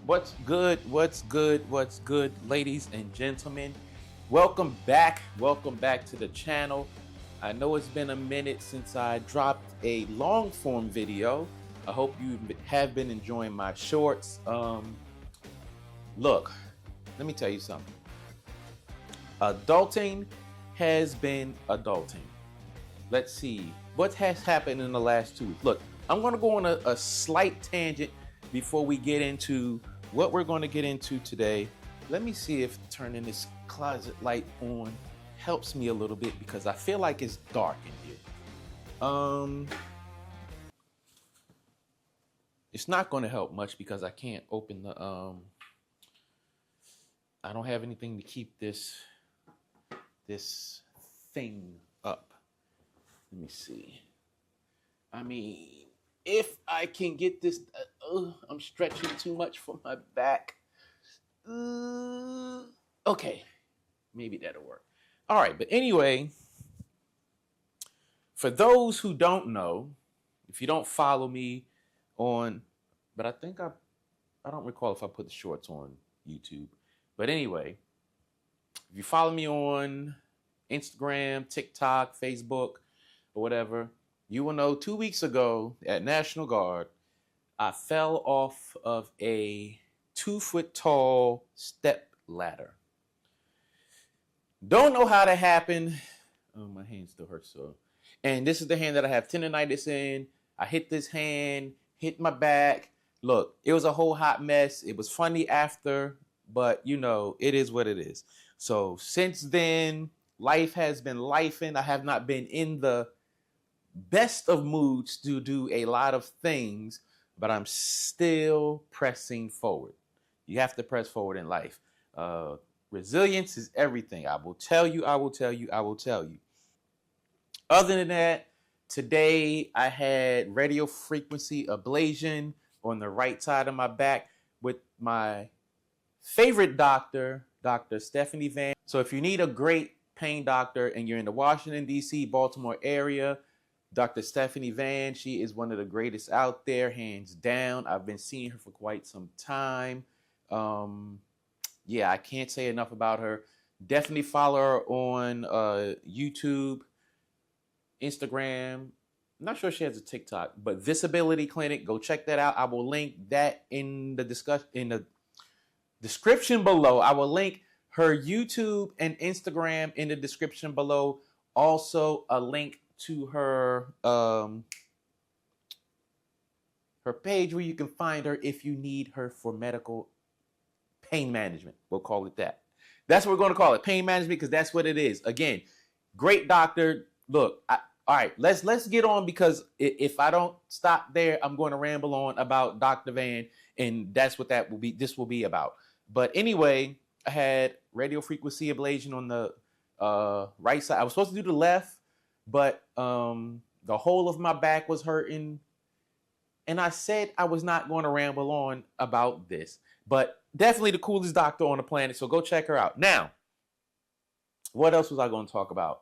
What's good? What's good? What's good, ladies and gentlemen? Welcome back. Welcome back to the channel. I know it's been a minute since I dropped a long form video. I hope you have been enjoying my shorts. Look, let me tell you something. Adulting has been adulting. Let's see what has happened in the last 2 weeks. Look, I'm going to go on a slight tangent before we get into what we're going to get into today. Let me see if turning this closet light on helps me a little bit because I feel like it's dark in here. It's not going to help much because I can't open the I don't have anything to keep this thing up. Let me see. I mean, if I can get this, I'm stretching too much for my back. Okay, maybe that'll work. All right, but anyway, for those who don't know, if you don't follow me on, but I think I don't recall if I put the shorts on YouTube. But anyway, if you follow me on Instagram, TikTok, Facebook, or whatever, you will know 2 weeks ago at National Guard, I fell off of a 2-foot tall step ladder. Don't know how that happened. Oh, my hand still hurts. So, and this is the hand that I have tendonitis in. I hit this hand, hit my back. Look, it was a whole hot mess. It was funny after, but you know, it is what it is. So since then, life has been lifing. I have not been in the best of moods to do a lot of things, but I'm still pressing forward. You have to press forward in life. Resilience is everything. I will tell you. Other than that, today I had radio frequency ablation on the right side of my back with my favorite doctor, Dr. Stephanie Van. So if you need a great pain doctor and you're in the Washington, D.C., Baltimore area, Dr. Stephanie Van, she is one of the greatest out there, hands down. I've been seeing her for quite some time. Yeah, I can't say enough about her. Definitely follow her on YouTube, Instagram. I'm not sure she has a TikTok, but Visibility Clinic. Go check that out. I will link that in the description below. I will link her YouTube and Instagram in the description below. Also, a link to her page where you can find her if you need her for medical pain management. We'll call it that. That's what we're going to call it, pain management, because that's what it is. Again, great doctor. Look, all right, let's get on, because if I don't stop there, I'm going to ramble on about Dr. Van, and that's what this will be about. But anyway, I had radio frequency ablation on the right side. I was supposed to do the left, but the whole of my back was hurting. And I said I was not going to ramble on about this, but definitely the coolest doctor on the planet. So go check her out. Now, what else was I going to talk about?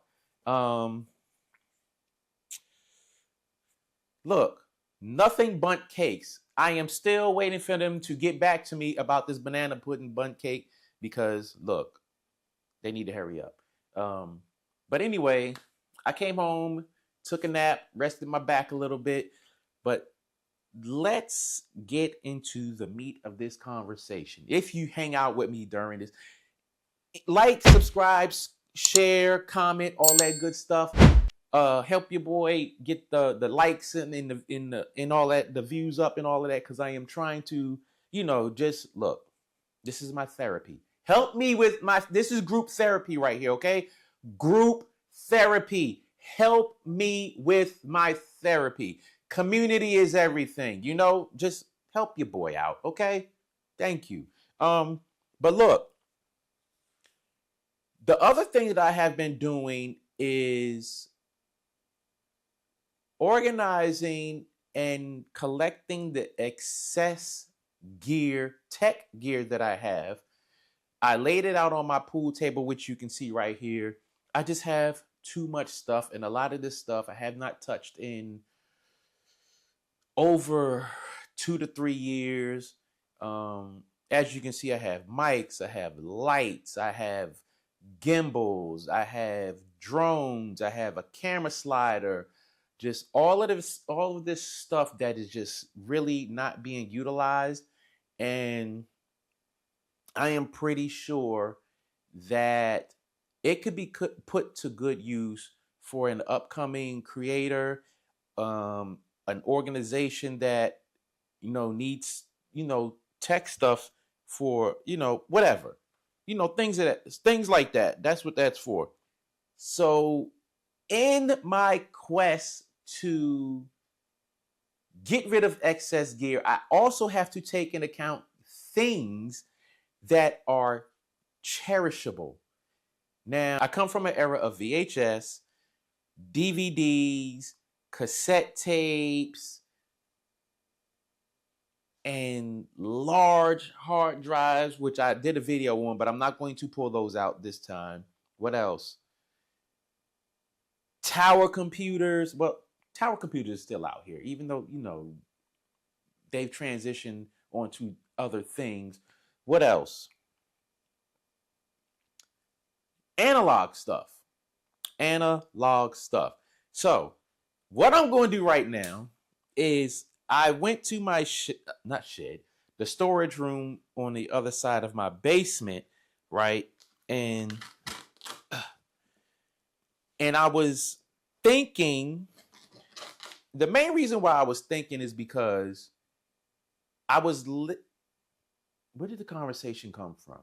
Look, nothing bundt cakes. I am still waiting for them to get back to me about this banana pudding bundt cake because, look, they need to hurry up. But anyway, I came home, took a nap, rested my back a little bit, but let's get into the meat of this conversation. If you hang out with me during this, like, subscribe, share, comment, all that good stuff. Help your boy get the likes and all that, the views up and all of that, because I am trying to, just look. This is my therapy. Help me with this is group therapy right here, okay? Group therapy. Help me with my therapy. Community is everything. Just help your boy out, okay? Thank you. But look, the other thing that I have been doing is organizing and collecting the excess tech gear that I have. I laid it out on my pool table, which you can see right here. I just have too much stuff, and a lot of this stuff I have not touched in over 2 to 3 years. As you can see, I have mics, I have lights, I have gimbals, I have drones, I have a camera slider, just all of this stuff that is just really not being utilized. And I am pretty sure that it could be put to good use for an upcoming creator, an organization that needs tech stuff for whatever, things like that. That's what that's for. So in my quest to get rid of excess gear, I also have to take into account things that are cherishable. Now, I come from an era of VHS, DVDs, cassette tapes, and large hard drives, which I did a video on, but I'm not going to pull those out this time. What else? Tower computers. Well, tower computers are still out here, even though, they've transitioned onto other things. What else? Analog stuff. So what I'm going to do right now is I went to my the storage room on the other side of my basement, right? And I was thinking, the main reason why I was thinking is because where did the conversation come from?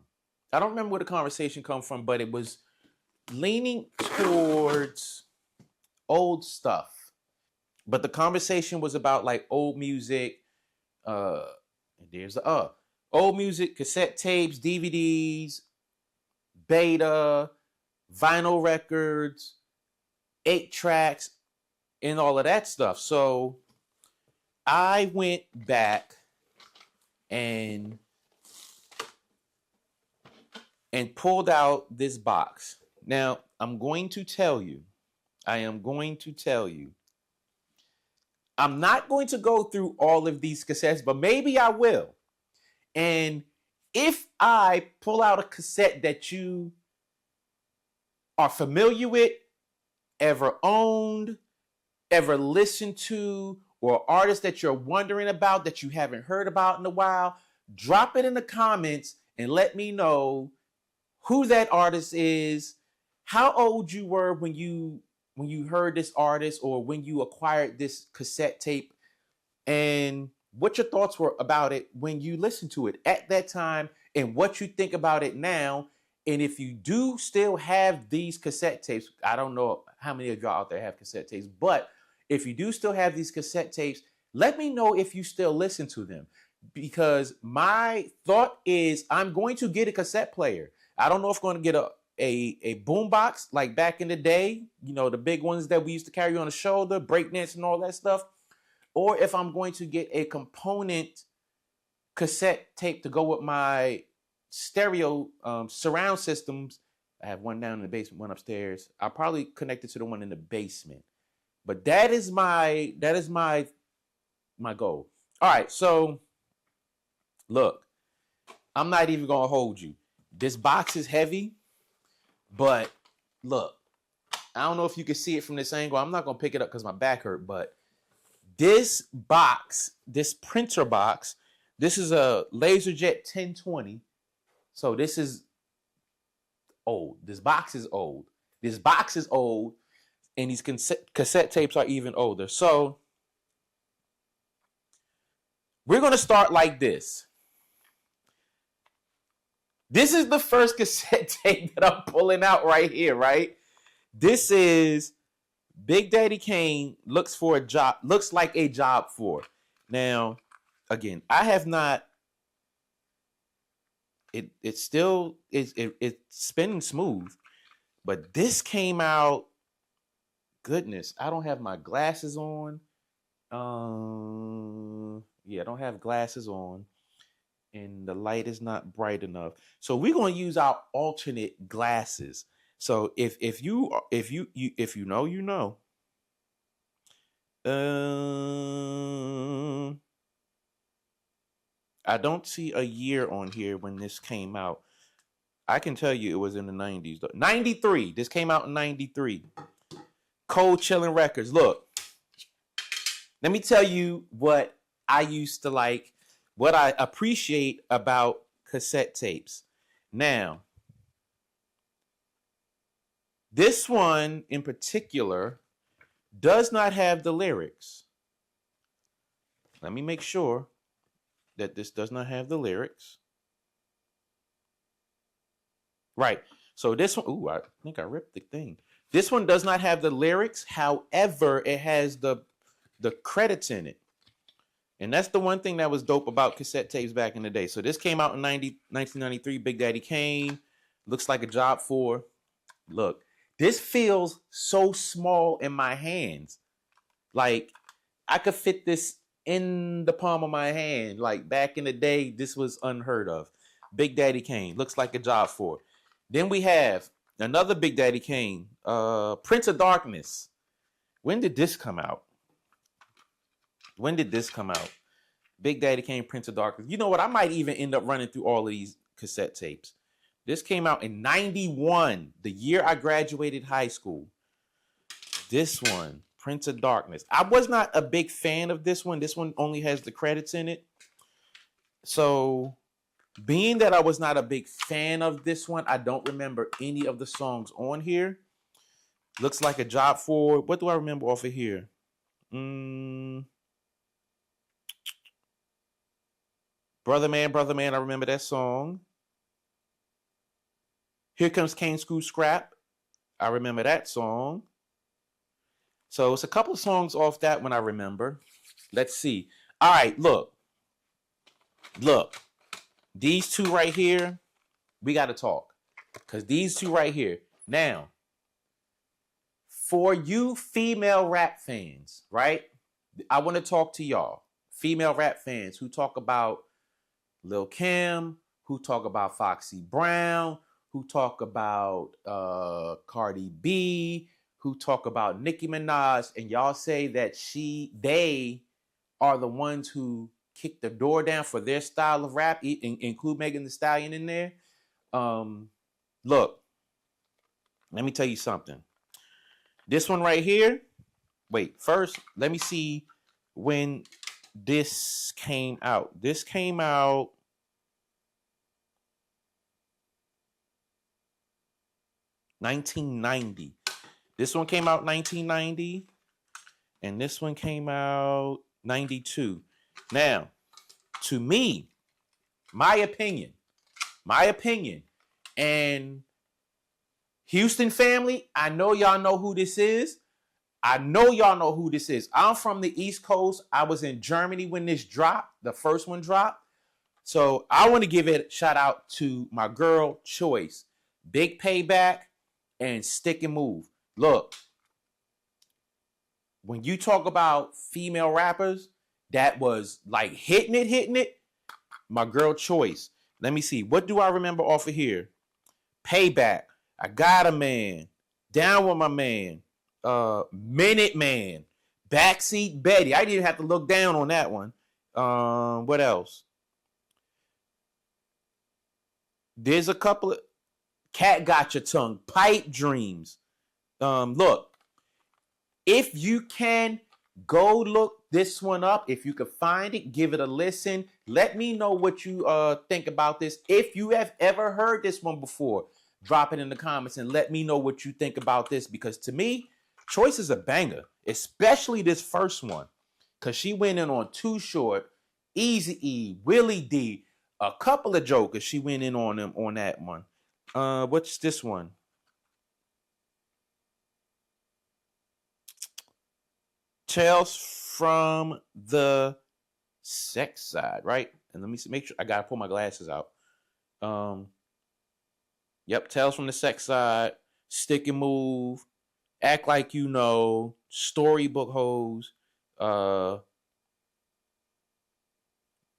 I don't remember where the conversation come from, but it was leaning towards old stuff. But the conversation was about like old music. There's the old music, cassette tapes, DVDs, beta, vinyl records, 8 tracks, and all of that stuff. So I went back and pulled out this box. Now, I am going to tell you, I'm not going to go through all of these cassettes, but maybe I will. And if I pull out a cassette that you are familiar with, ever owned, ever listened to, or artists that you're wondering about that you haven't heard about in a while, drop it in the comments and let me know who that artist is, how old you were when you heard this artist or when you acquired this cassette tape, and what your thoughts were about it when you listened to it at that time, and what you think about it now. And if you do still have these cassette tapes, I don't know how many of y'all out there have cassette tapes, but if you do still have these cassette tapes, let me know if you still listen to them. Because my thought is I'm going to get a cassette player. I don't know if I'm going to get a boom box like back in the day, the big ones that we used to carry on the shoulder, breakdance and all that stuff, or if I'm going to get a component cassette tape to go with my stereo surround systems. I have one down in the basement, one upstairs. I'll probably connect it to the one in the basement. But that is my goal. All right, so look, I'm not even gonna hold you. This box is heavy, but look, I don't know if you can see it from this angle. I'm not gonna pick it up because my back hurt, but this box, this printer box, this is a LaserJet 1020. So this is old. This box is old. And these cassette tapes are even older. So we're going to start like this. This is the first cassette tape that I'm pulling out right here, right? This is Big Daddy Kane looks like a job for. Now, again, I have not. It's still it's spinning smooth, but this came out. Goodness, I don't have my glasses on. Yeah, I don't have glasses on, and the light is not bright enough. So we're gonna use our alternate glasses. So if you know, you know. I don't see a year on here when this came out. I can tell you it was in the 90s though. 93. This came out in 93. Cold Chillin' Records. Look, let me tell you what I used to like, what I appreciate about cassette tapes. Now, this one in particular does not have the lyrics. Let me make sure that this does not have the lyrics. Right. So this one, ooh, I think I ripped the thing. This one does not have the lyrics. However, it has the credits in it. And that's the one thing that was dope about cassette tapes back in the day. So this came out in 1993, Big Daddy Kane. Looks like a job for. Look, this feels so small in my hands. Like, I could fit this in the palm of my hand. Like, back in the day, this was unheard of. Big Daddy Kane. Looks like a job for. Then we have another Big Daddy Kane, Prince of Darkness. When did this come out? When did this come out? Big Daddy Kane, Prince of Darkness. You know what? I might even end up running through all of these cassette tapes. This came out in 91, the year I graduated high school. This one, Prince of Darkness. I was not a big fan of this one. This one only has the credits in it. So, being that I was not a big fan of this one, I don't remember any of the songs on here. Looks like a job for. What do I remember off of here? Brother Man, I remember that song. Here Comes Kane Screw Scrap. I remember that song. So it's a couple of songs off that one I remember. Let's see. All right, look. Look. These two right here, we got to talk. Because these two right here. Now, for you female rap fans, right? I want to talk to y'all. Female rap fans who talk about Lil' Kim, who talk about Foxy Brown, who talk about Cardi B, who talk about Nicki Minaj, and y'all say that they are the ones who kicked the door down for their style of rap, include Megan Thee Stallion in there. Look, let me tell you something. This one right here, wait, first, let me see when this came out. This came out 1990. This one came out 1990, and this one came out 92. Now, to me, my opinion, and Houston family, I know y'all know who this is. I'm from the East Coast. I was in Germany when this dropped, the first one dropped. So I want to give it a shout out to my girl Choice, Big Payback, and Stick and Move. Look, when you talk about female rappers, that was like hitting it. My girl Choice. Let me see. What do I remember off of here? Payback. I Got a Man. Down with My Man. Minute Man. Backseat Betty. I didn't even have to look down on that one. What else? There's a couple of Cat Got Your Tongue. Pipe Dreams. Look. If you can, go look this one up. If you can find it, give it a listen. Let me know what you think about this. If you have ever heard this one before, drop it in the comments and let me know what you think about this. Because to me, Choice is a banger, especially this first one. Because she went in on Too Short, Eazy-E, Willie D, a couple of jokers. She went in on them on that one. What's this one? Tales from the Sex Side, right? And let me make sure I gotta pull my glasses out. Yep, Tales from the Sex Side, Stick and Move, Act Like You Know, Storybook Hoes,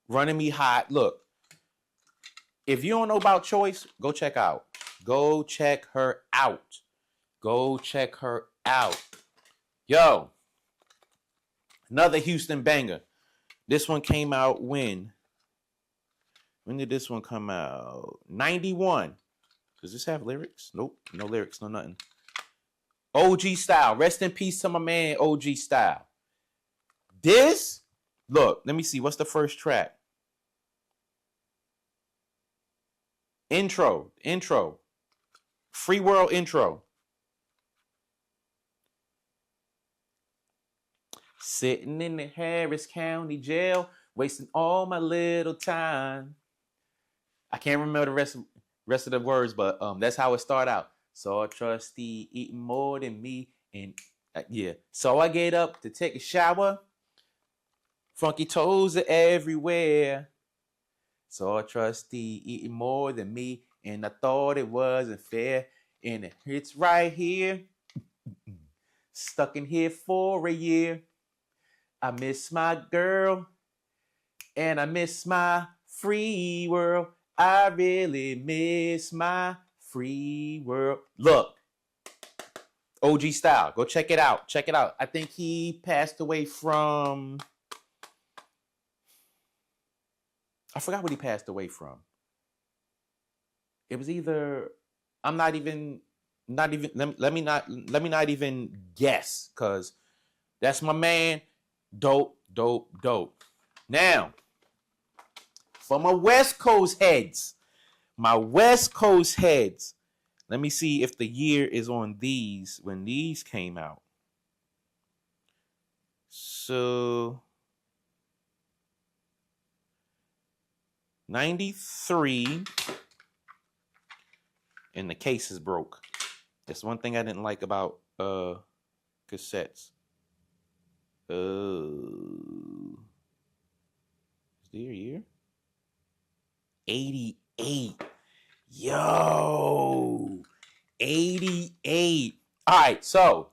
Running Me Hot. Look, if you don't know about Choice, go check out. Go check her out. Yo. Another Houston banger. This one came out when? When did this one come out? 91. Does this have lyrics? Nope. No lyrics, no nothing. OG Style. Rest in peace to my man, OG Style. This, look, let me see. What's the first track? Intro. Free World intro. Sitting in the Harris County jail, wasting all my little time. I can't remember the rest of the words, but that's how it started out. So a trustee eating more than me, and yeah. So I get up to take a shower. Funky toes are everywhere. So a trustee eating more than me, and I thought it wasn't fair. And it's right here, stuck in here for a year. I miss my girl, and I miss my free world. I really miss my free world. Look, OG Style. Go check it out. Check it out. I think he passed away from... I forgot what he passed away from. It was either... I'm not even... Let me not even guess, because that's my man. Dope. Now, for my West Coast heads, let me see if the year is on these, when these came out. So, 93, and the case is broke. That's one thing I didn't like about cassettes. Is there a year? 88. Yo. 88. All right, so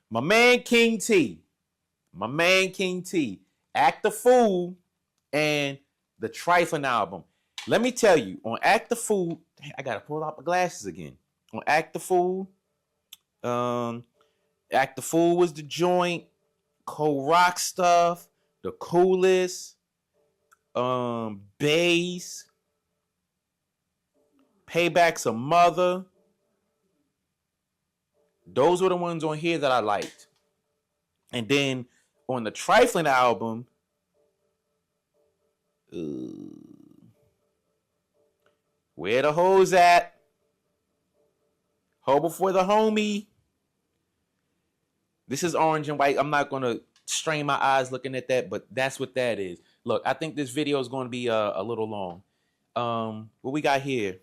my man King T. Act the Fool and the Trifling album. Let me tell you, on Act the Fool, I gotta pull out my glasses again. On Act the Fool, Act the Fool was the joint. Cold rock stuff, the coolest, bass, Payback's a Mother. Those were the ones on here that I liked. And then on the Trifling album, where the hoes at? Ho before the homie. This is orange and white. I'm not going to strain my eyes looking at that, but that's what that is. Look, I think this video is going to be a little long. What we got here?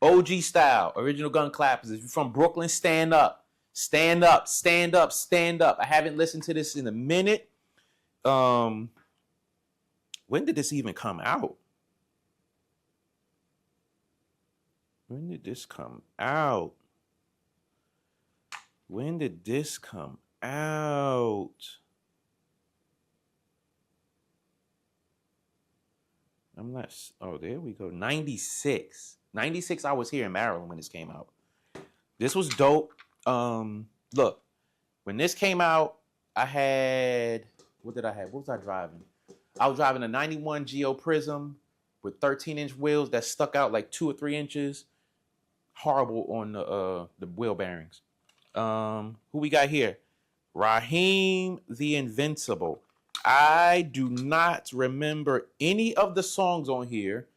OG Style, Original Gun Clappers. If you're from Brooklyn, stand up. Stand up. I haven't listened to this in a minute. When did this even come out? When did this come out? I'm not... Oh, there we go. 96. 96, I was here in Maryland when this came out. This was dope. Look, when this came out, I had... What did I have? What was I driving? I was driving a 91 Geo Prism with 13-inch wheels that stuck out like 2 or 3 inches. Horrible on the wheel bearings. Who we got here? Raheem the Invincible. I do not remember any of the songs on here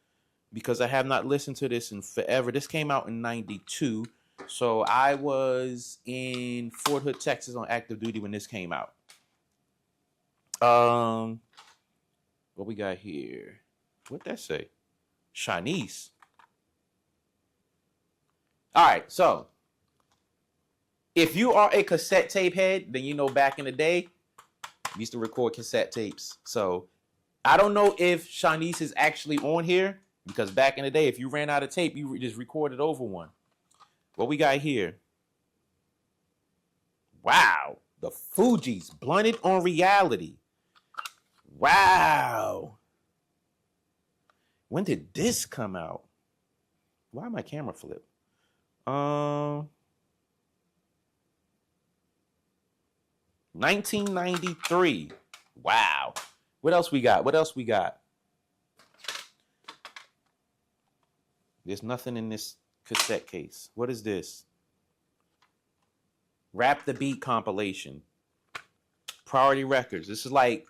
because I have not listened to this in forever. This came out in 92. So I was in Fort Hood, Texas on active duty when this came out. What we got here? What'd that say? Shanice. All right, so if you are a cassette tape head, then you know back in the day, we used to record cassette tapes. So I don't know if Shanice is actually on here because back in the day, if you ran out of tape, you just recorded over one. What we got here? Wow, the Fugees, Blunted on Reality. Wow. When did this come out? Why my camera flip? 1993. Wow. What else we got? What else we got? There's nothing in this cassette case. What is this? Rap the Beat compilation. Priority Records. This is like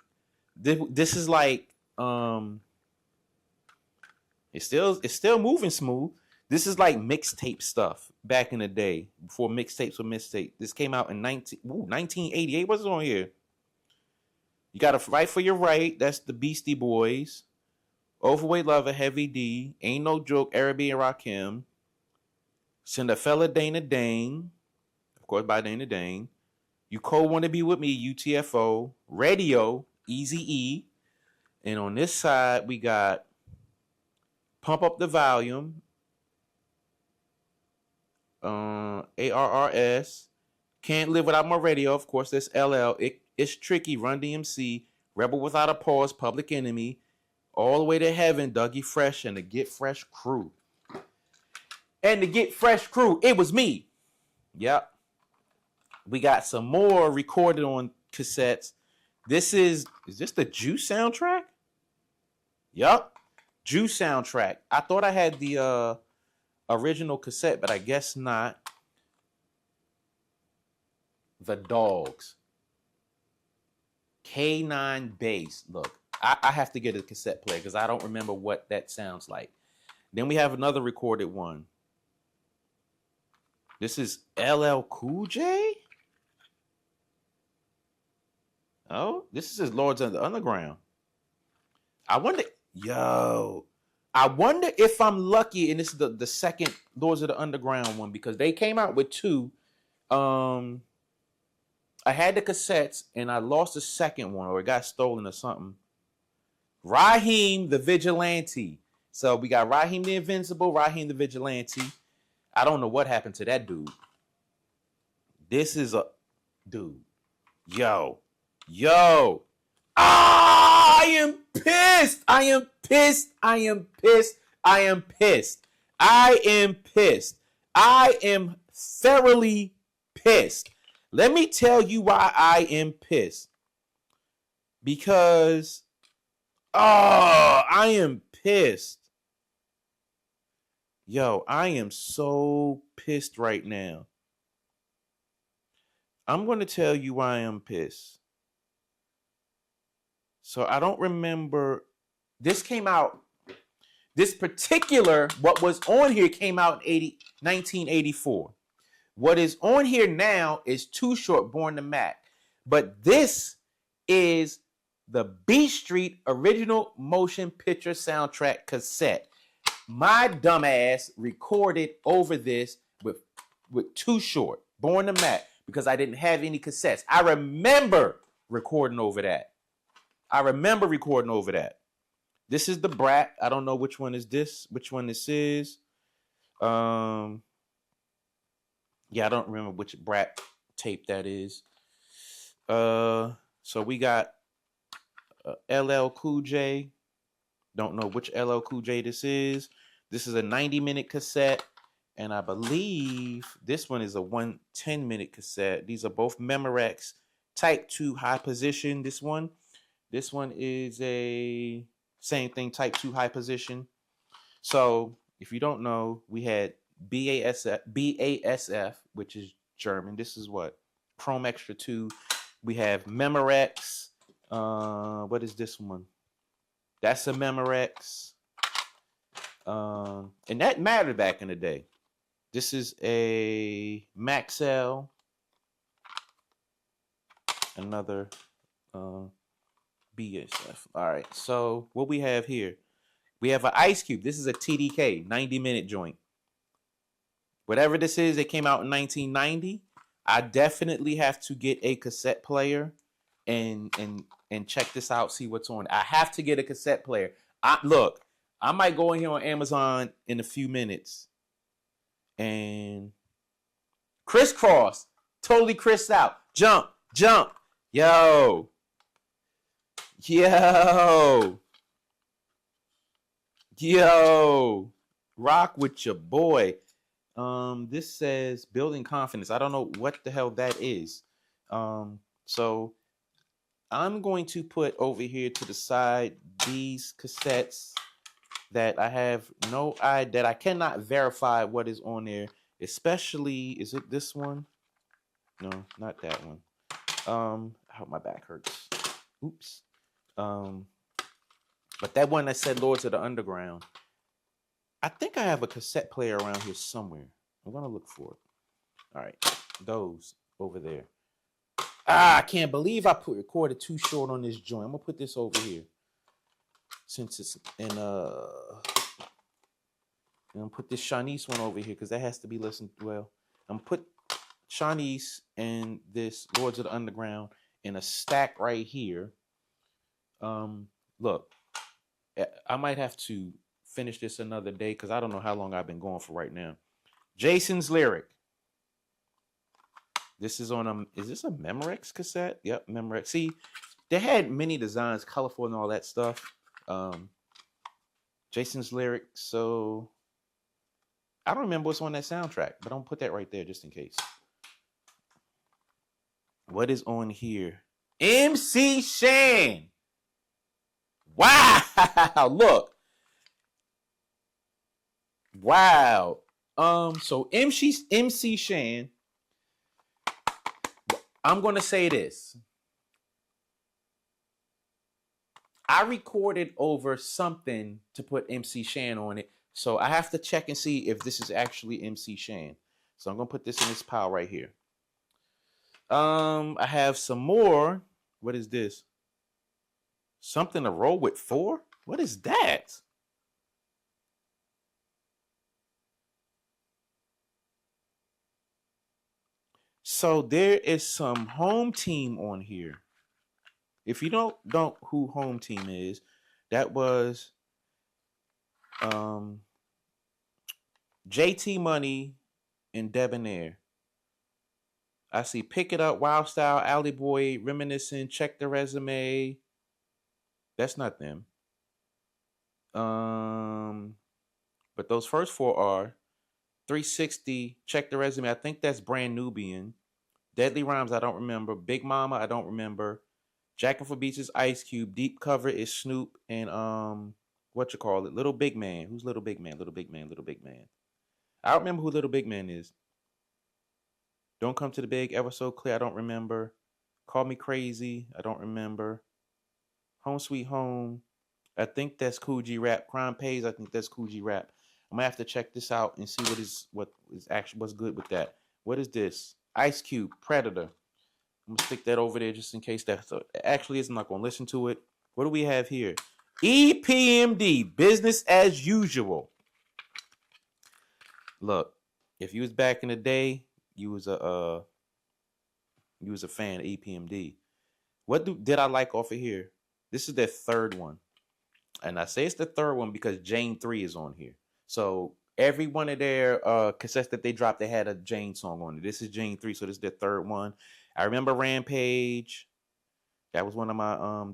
it's still moving smooth. This is like mixtape stuff back in the day before mixtapes were mixtape. This came out in 1988. What's on here? You Gotta Fight for Your Right. That's the Beastie Boys. Overweight Lover, Heavy D. Ain't No Joke, Arabi and Rakim. Send a Fella, Dana Dane. Of course, by Dana Dane. You Cold Wanna Be With Me, UTFO. Radio, Eazy-E. And on this side, we got Pump Up the Volume. ARRS. Can't Live Without My Radio. Of course, that's LL. It's Tricky, Run DMC. Rebel Without a Pause, Public Enemy. All the Way to Heaven, Dougie Fresh, and the Get Fresh Crew. And the Get Fresh Crew, it was me. Yep. We got some more recorded on cassettes. Is this the Juice soundtrack? Yup. Juice soundtrack. I thought I had the original cassette, but I guess not. The Dogs. K9 Bass. Look. I have to get a cassette player because I don't remember what that sounds like. Then we have another recorded one. This is LL Cool J? Oh, this is his Lords of the Underground. I wonder if I'm lucky and this is the second Lords of the Underground one because they came out with two. I had the cassettes and I lost the second one or it got stolen or something. Raheem the Vigilante. So we got Raheem the Invincible, Raheem the Vigilante. I don't know what happened to that dude. This is a dude. Yo. I am pissed. I am pissed. I am pissed. I am pissed. I am pissed. I am thoroughly pissed. Let me tell you why I am pissed. Because I am pissed. Yo, I am so pissed right now. I'm going to tell you why I'm pissed. So I don't remember. This came out. This particular, what was on here came out in 1984. What is on here now is Too Short, Born to Mac. But this is the B Street original motion picture soundtrack cassette. My dumbass recorded over this with Too Short, Born to Mac, because I didn't have any cassettes. I remember recording over that. This is the Brat. I don't know which one is this, which one this is. Yeah, I don't remember which Brat tape that is. So we got LL Cool J. Don't know which LL Cool J this is. This is a 90-minute cassette. And I believe this one is a 110-minute cassette. These are both Memorex Type 2 high position. This one is a same thing, Type 2 high position. So if you don't know, we had BASF, which is German. This is what? Chrome Extra 2. We have Memorex. What is this one? That's a Memorex. And that mattered back in the day. This is a Maxell. Another BSF. All right. So what we have here? We have an Ice Cube. This is a TDK 90-minute joint. Whatever this is, it came out in 1990. I definitely have to get a cassette player and check this out, see what's on. I have to get a cassette player. Look, I might go in here on Amazon in a few minutes. And Kross, totally Kris out. Jump. Yo. Rock with your boy. This says building confidence. I don't know what the hell that is. So I'm going to put over here to the side these cassettes that I have no idea, that I cannot verify what is on there. Especially, is it this one? No, not that one. I hope my back hurts. Oops. But that one that said Lords of the Underground. I think I have a cassette player around here somewhere. I'm gonna look for it. All right, those over there. I can't believe I recorded too short on this joint. I'm gonna put this over here since it's in and I'll put this Shanice one over here because that has to be listened to. Well, I'm gonna put Shanice and this Lords of the Underground in a stack right here. Look, I might have to finish this another day because I don't know how long I've been going for right now. Jason's Lyric. This is on is this a Memorex cassette? Yep, Memorex. See, they had many designs, colorful and all that stuff. Jason's Lyric. So I don't remember what's on that soundtrack, but I'm gonna put that right there just in case. What is on here? MC Shan. Wow, look. Wow. So MC Shan. I'm gonna say this. I recorded over something to put MC Shan on it, so I have to check and see if this is actually MC Shan. So I'm gonna put this in this pile right here. I have some more. What is this? Something to roll with 4? What is that? So there is some Home Team on here. If you don't know who Home Team is, that was JT Money and Debonair. I see Pick It Up, Wild Style, Alley Boy, Reminiscent, Check the Resume. That's not them. But those first 4 are 360, Check the Resume. I think that's Brand Nubian. Deadly Rhymes, I don't remember. Big Mama, I don't remember. Jackin' for Beats is Ice Cube. Deep Cover is Snoop and Little Big Man. Who's Little Big Man? Little Big Man. I don't remember who Little Big Man is. Don't Come to the Big, Ever So Clear, I don't remember. Call Me Crazy, I don't remember. Home Sweet Home, I think that's Cool G Rap. Crime Pays, I think that's Cool G Rap. I'm gonna have to check this out and see what's good with that. What is this? Ice Cube, Predator. I'm gonna stick that over there just in case that actually is. I'm not gonna listen to it. What do we have here? EPMD, Business as Usual. Look, if you was back in the day, you was a fan of EPMD. What did I like off of here? This is their third one, and I say it's the third one because Jane 3 is on here. So every one of their cassettes that they dropped, they had a Jane song on it. This is Jane 3, so this is their third one. I remember Rampage. That was one of my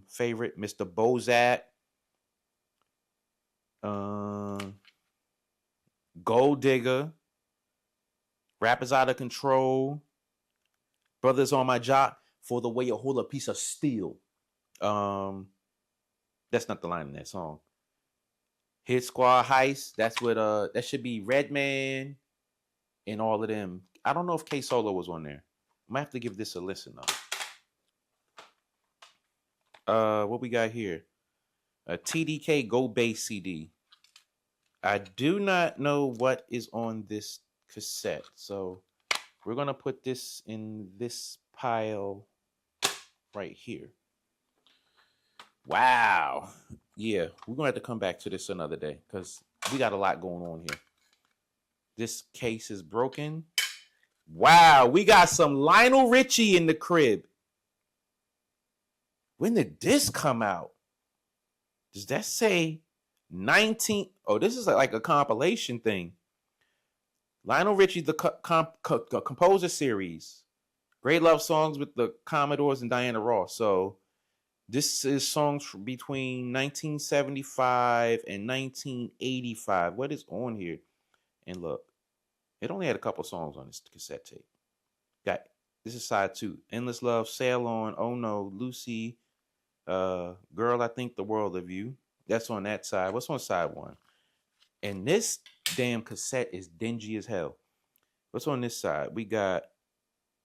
favorite. Mr. Bozak. Gold Digger. Rappers Out of Control. Brothers on My Jock. For the Way You Hold a Piece of Steel. That's not the line in that song. Hit Squad Heist. That's what that should be Redman and all of them. I don't know if K Solo was on there. I might have to give this a listen though. What we got here? A TDK Go Bass CD. I do not know what is on this cassette, so we're gonna put this in this pile right here. Wow. Yeah, we're gonna have to come back to this another day because we got a lot going on here. This case is broken. Wow, we got some Lionel Richie in the crib. When did this come out? Does that say 19? Oh, this is like a compilation thing. Lionel Richie, the composer series. Great love songs with the Commodores and Diana Ross. So this is songs between 1975 and 1985. What is on here? And look, it only had a couple songs on this cassette tape. This This is side 2. Endless Love, Sail On, Oh No, Lucy, Girl, I Think the World of You. That's on that side. What's on side 1? And this damn cassette is dingy as hell. What's on this side? We got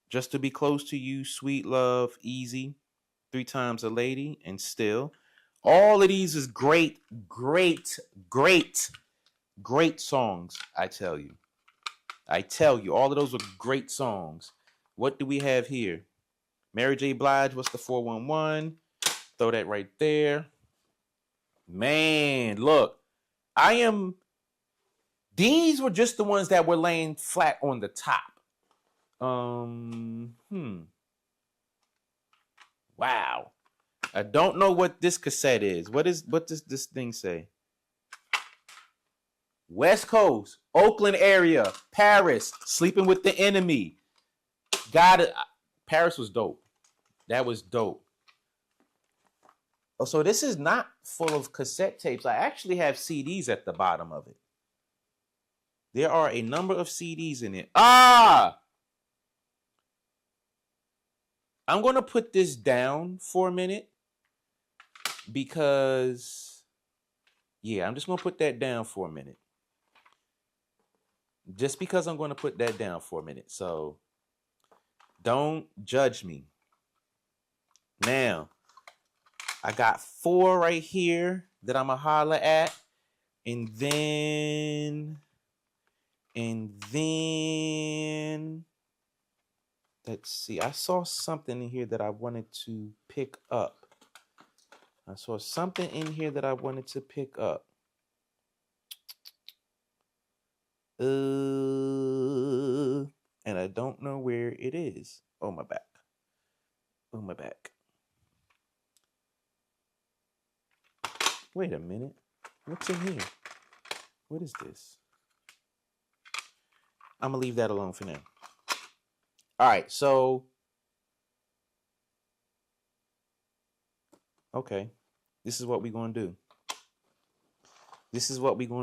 Just to Be Close to You, Sweet Love, Easy, 3 Times a Lady, and Still. All of these is great songs, I tell you. All of those are great songs. What do we have here? Mary J. Blige, What's the 411? Throw that right there. Man, look. These were just the ones that were laying flat on the top. Wow. I don't know what this cassette is. What does this thing say? West Coast, Oakland area, Paris, Sleeping with the Enemy. Got it. Paris was dope. That was dope. Oh, so this is not full of cassette tapes. I actually have CDs at the bottom of it. There are a number of CDs in it. I'm going to put this down for a minute because, I'm just going to put that down for a minute. Just because I'm going to put that down for a minute. So don't judge me. Now, I got 4 right here that I'm going to holler at. And then, let's see. I saw something in here that I wanted to pick up. And I don't know where it is. Oh, my back. Wait a minute. What's in here? What is this? I'm going to leave that alone for now. All right, so. Okay. This is what we're going to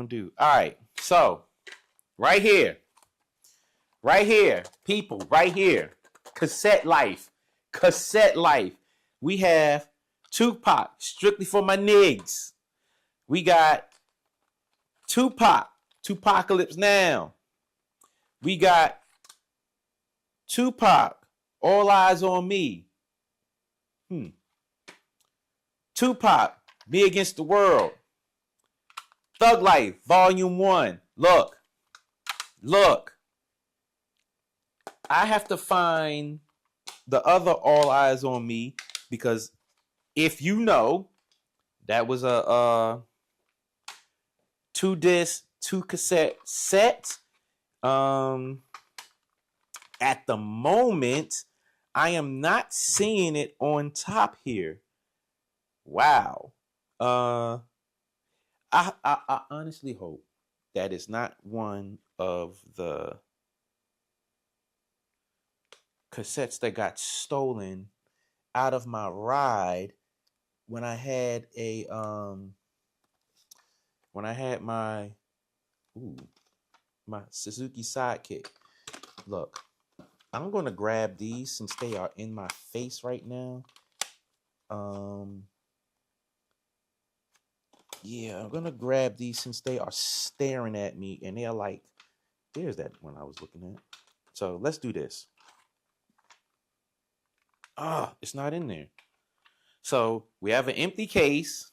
do. All right, so. Right here, people, right here. Cassette life. We have Tupac, Strictly for My Niggas. We got Tupac, Tupacalypse Now. We got Tupac, All Eyes on Me. Tupac, Me Against the World. Thug Life, Volume 1. Look. I have to find the other All Eyes on Me because if you know, that was a 2-disc, 2-cassette set. At the moment, I am not seeing it on top here. Wow. I honestly hope that it's not one of the cassettes that got stolen out of my ride when I had my Suzuki Sidekick. Look, I'm going to grab these since they are in my face right now. I'm going to grab these since they are staring at me and they're like, there's that one I was looking at. So let's do this. It's not in there. So we have an empty case.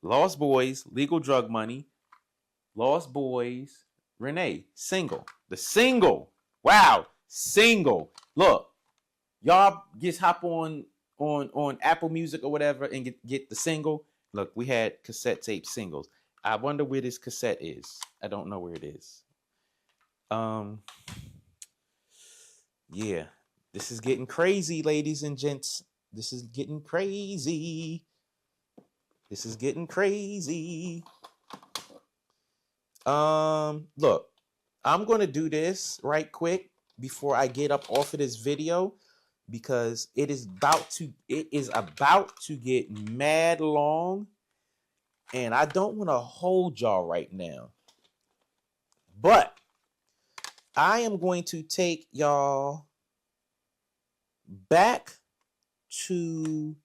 Lost Boys, Legal Drug Money. Lost Boys, Renee, single. The single. Wow, single. Look, y'all just hop on Apple Music or whatever and get the single. Look, we had cassette tape singles. I wonder where this cassette is. I don't know where it is. This is getting crazy, ladies and gents. This is getting crazy. Look, I'm going to do this right quick before I get up off of this video because it is about to get mad long and I don't want to hold y'all right now. But I am going to take y'all back to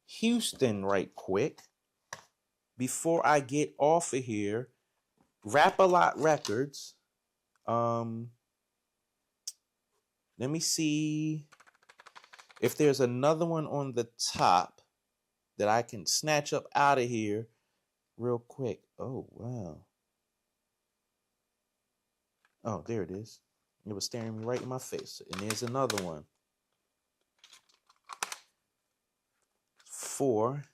Houston right quick before I get off of here. Rap-A-Lot Records. Let me see if there's another one on the top that I can snatch up out of here real quick. Oh, wow. Oh, there it is. It was staring me right in my face. And there's another one. 4.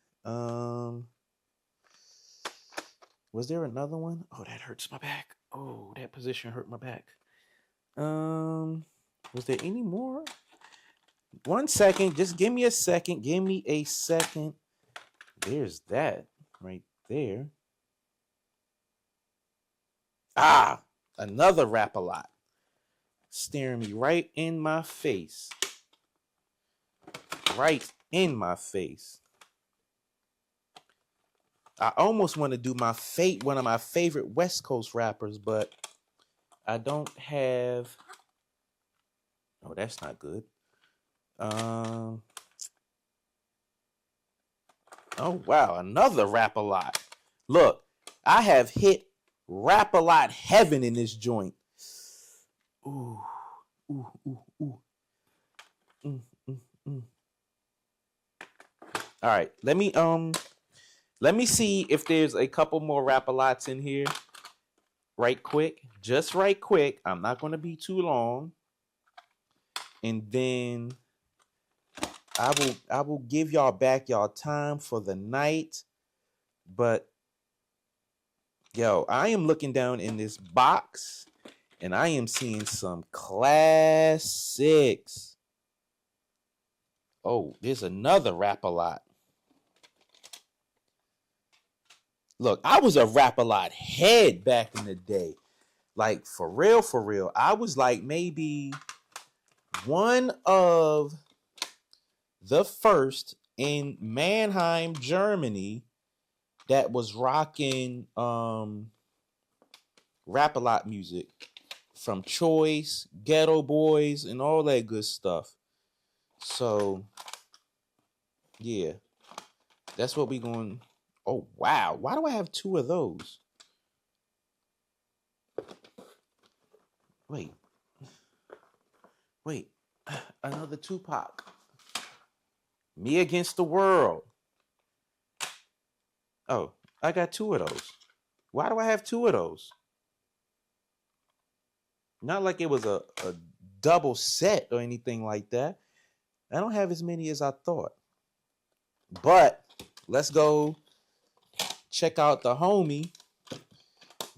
Was there another one? Oh, that hurts my back. Oh, that position hurt my back. Was there any more? 1 second. Just give me a second. Give me a second. There's that right there. Ah, another Rap-A-Lot. Staring me right in my face. Right in my face. I almost want to do one of my favorite West Coast rappers, but I don't have. Oh, that's not good. Oh wow, another Rap-A-Lot. Look, I have hit Rap-A-Lot heaven in this joint. Ooh, ooh, ooh, ooh. All right, let me see if there's a couple more Rap-A-Lots in here. Right quick, just right quick. I'm not going to be too long, and then I will give y'all back y'all time for the night. But yo, I am looking down in this box, and I am seeing some classics. Oh, there's another Rap-A-Lot. Look, I was a Rap-A-Lot head back in the day. Like, for real, for real. I was like maybe one of the first in Mannheim, Germany that was rocking Rap-A-Lot music. From Choice, Ghetto Boys, and all that good stuff. So, yeah. That's what we going. Oh, wow. Why do I have 2 of those? Wait. Another Tupac. Me Against the World. Oh, I got 2 of those. Why do I have 2 of those? Not like it was a double set or anything like that. I don't have as many as I thought. But let's go check out the homie.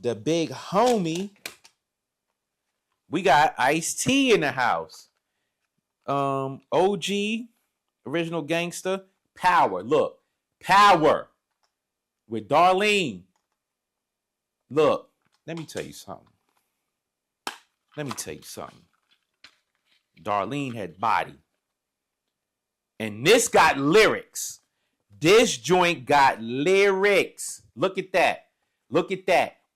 The big homie. We got Ice-T in the house. OG, Original Gangster, Power. Look, Power with Darlene. Look, let me tell you something. Darlene had body. And this got lyrics. This joint got lyrics. Look at that.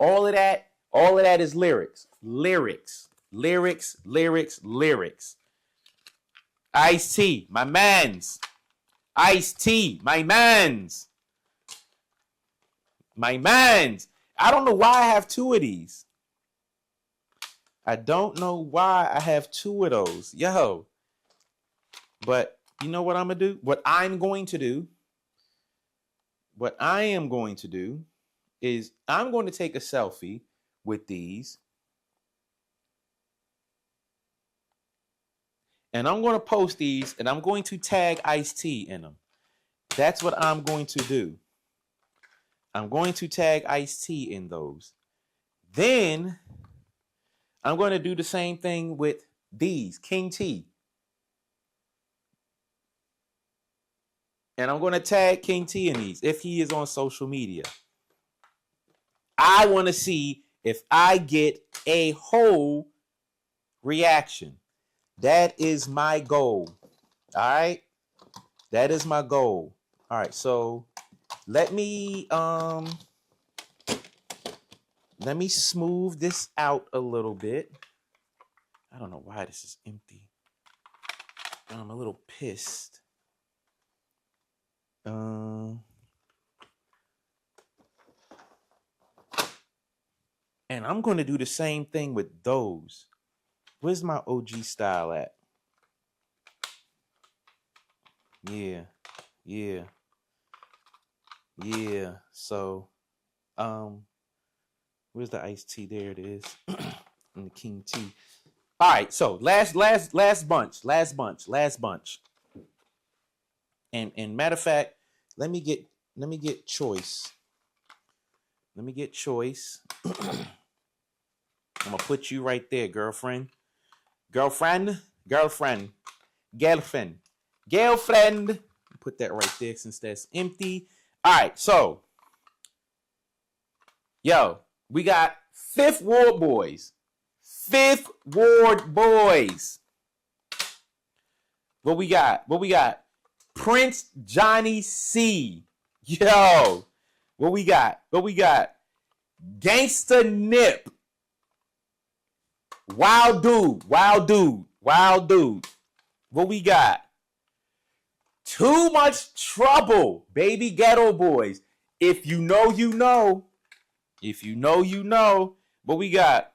All of that is lyrics. Lyrics. Ice-T, my mans. Ice-T, my mans. I don't know why I have 2 of these. I don't know why I have 2 of those. Yo. But you know what I'm going to do? What I am going to do is I'm going to take a selfie with these. And I'm going to post these, and I'm going to tag Ice-T in them. That's what I'm going to do. I'm going to tag Ice-T in those. Then I'm going to do the same thing with these, King T. And I'm going to tag King T in these if he is on social media. I want to see if I get a whole reaction. That is my goal. All right? That is my goal. All right, so let me smooth this out a little bit. I don't know why this is empty. I'm a little pissed. And I'm going to do the same thing with those. Where's my OG style at? Yeah. So, where's the iced tea? There it is. And the king tea. All right. So last bunch. And matter of fact, let me get choice. I'm gonna put you right there, girlfriend. Put that right there since that's empty. All right, so yo, we got Fifth Ward Boys. What we got? Prince Johnny C. Yo, what we got? Gangsta Nip. Wild dude. What we got? Too Much Trouble, Baby Ghetto Boys. If you know, you know. What we got?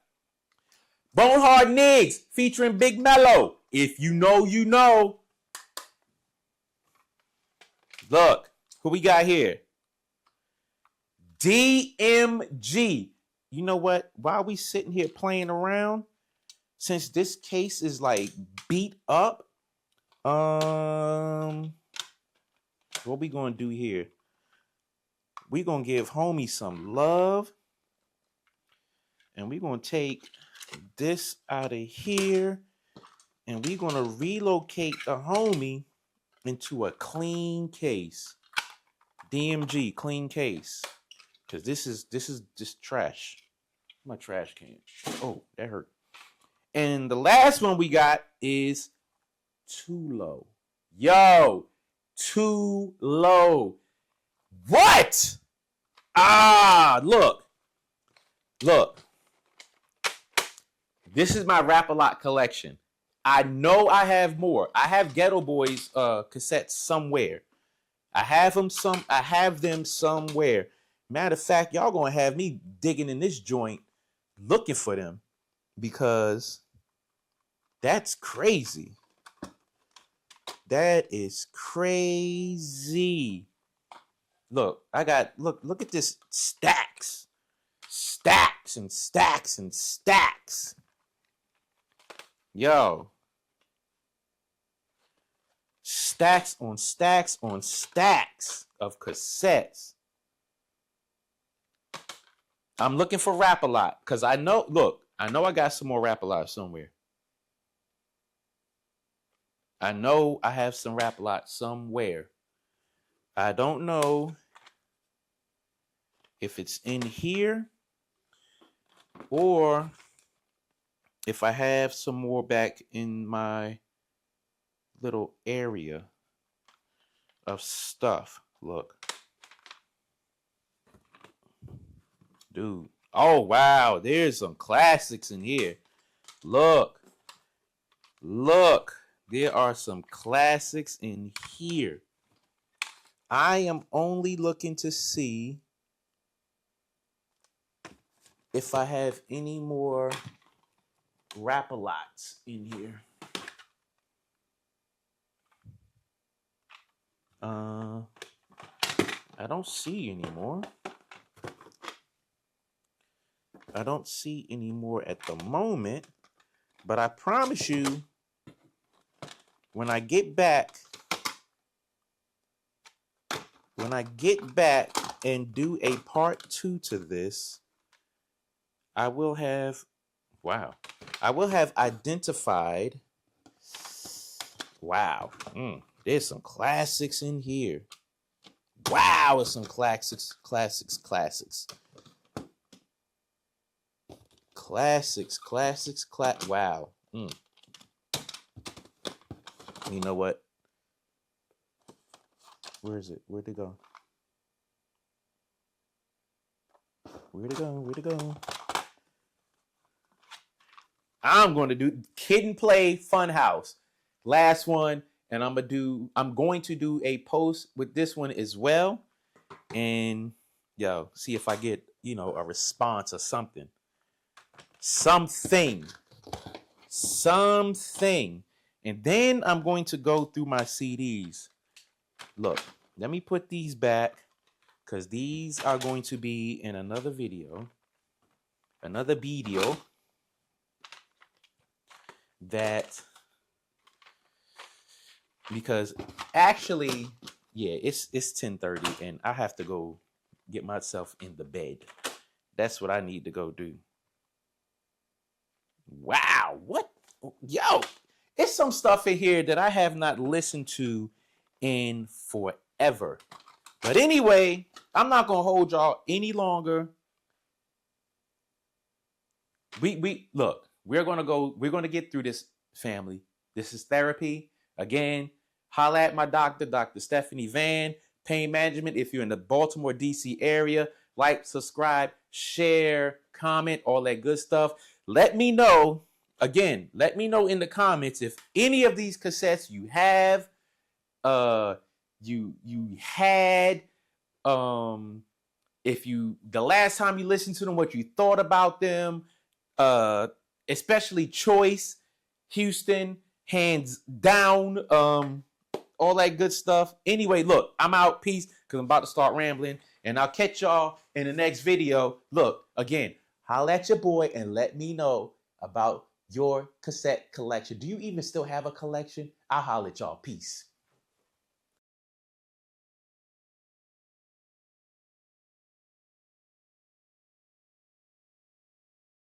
Bonehard Niggas featuring Big Mello. If you know, you know. Look, who we got here? DMG. You know what? While we sitting here playing around, since this case is like beat up, what we gonna do here? We gonna give homie some love, and we gonna take this out of here, and we gonna relocate the homie into a clean case. DMG clean case, because this is just trash. My trash can. Oh, that hurt. And the last one we got is Too Low. Yo, Too Low. What? Look. This is my Rap-A-Lot collection. I know I have more. I have Ghetto Boys cassettes somewhere. I have them somewhere. Matter of fact, y'all gonna have me digging in this joint looking for them, because that's crazy. That is crazy. Look, look at this stacks and stacks and stacks. Yo. Stacks on stacks on stacks of cassettes. I'm looking for Rap-A-Lot, because I know I got some more Rap-A-Lot somewhere. I know I have some Rap-A-Lot somewhere. I don't know if it's in here or if I have some more back in my little area of stuff. Look. Dude. Oh, wow. There's some classics in here. Look. There are some classics in here. I am only looking to see if I have any more Rap-A-Lots in here. I don't see any more. I don't see any more at the moment, but I promise you, when I get back and do a part 2 to this, I will have identified. Wow. There's some classics in here. Wow, there's some classics. Wow. You know what? Where is it? Where'd it go? I'm going to do Kid and Play Funhouse. last one, and I'm going to do a post with this one as well, and see if I get a response or something, and then I'm going to go through my CDs. Look, let me put these back because these are going to be in another video. That because actually, it's 10:30 and I have to go get myself in the bed. That's what I need to go do. Wow, what? Yo, it's some stuff in here that I have not listened to in forever. But anyway, I'm not gonna hold y'all any longer. We're gonna get through this, family. This is therapy. Again, holla at my doctor, Dr. Stephanie Van, pain management. If you're in the Baltimore, DC area, like, subscribe, share, comment, all that good stuff. Let me know. Again, let me know in the comments if any of these cassettes you have, you had, if the last time you listened to them, what you thought about them, especially Choice, Houston, hands down, all that good stuff. Anyway, look, I'm out. Peace, because I'm about to start rambling, and I'll catch y'all in the next video. Look, again, holla at your boy and let me know about your cassette collection. Do you even still have a collection? I'll holla at y'all. Peace.